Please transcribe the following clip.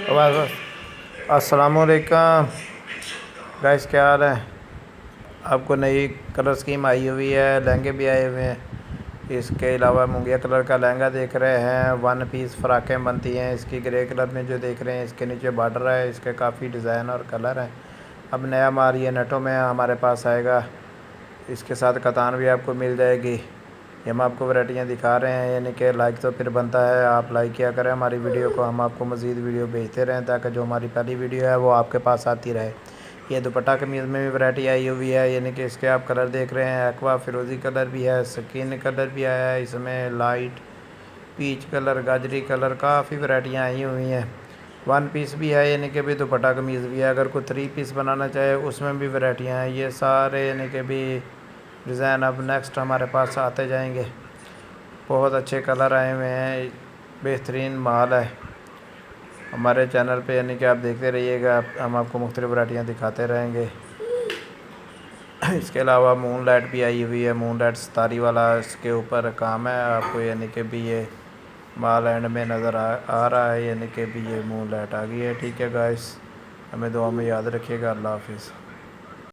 बस अस्सलाम वालेकुम गाइस, क्या हाल है। आपको नई कलर स्कीम आई हुई है, लहंगे भी आए हुए हैं। इसके अलावा मुंगिया कलर का लहंगा देख रहे हैं, वन पीस फ्राकें बनती हैं इसकी। ग्रे कलर में जो देख रहे हैं, इसके नीचे बॉर्डर है, इसके काफ़ी डिज़ाइन और कलर हैं। अब नया माल ये नेटों में हमारे पास आएगा, इसके साथ कतान भी आपको मिल जाएगी। ये हम आपको वैरायटियाँ दिखा रहे हैं, यानी कि लाइक तो फिर बनता है, आप लाइक किया करें हमारी वीडियो को, हम आपको मज़ीद वीडियो भेजते रहें ताकि जो हमारी पहली वीडियो है वो आपके पास आती रहे। ये दुपट्टा कमीज़ में भी वैरायटी आई हुई है, यानी कि इसके आप कलर देख रहे हैं, एक्वा फिरोज़ी कलर भी है, स्किन कलर भी आया है इसमें, लाइट पीच कलर, गाजरी कलर, काफ़ी वैरायटियाँ आई हुई हैं। वन पीस भी है, यानी कि भी दुपट्टा कमीज़ भी है। अगर कोई 3 पीस बनाना चाहे उसमें भी वैरायटियाँ हैं। ये सारे यानी कि भी डिज़ाइन अब नेक्स्ट हमारे पास आते जाएंगे। बहुत अच्छे कलर आए हुए हैं, बेहतरीन माल है हमारे चैनल पे, यानी कि आप देखते रहिएगा, हम आपको मुख्तलिफ वैरायटियाँ दिखाते रहेंगे। इसके अलावा मून लाइट भी आई हुई है, मून लाइट सितारी वाला इसके ऊपर काम है आपको, यानी कि भी ये माल एंड में नज़र आ रहा है, यानी कि भी ये मून लाइट आ गई है। ठीक है गाइस, हमें दुआ में याद रखिएगा। अल्लाह हाफिज़।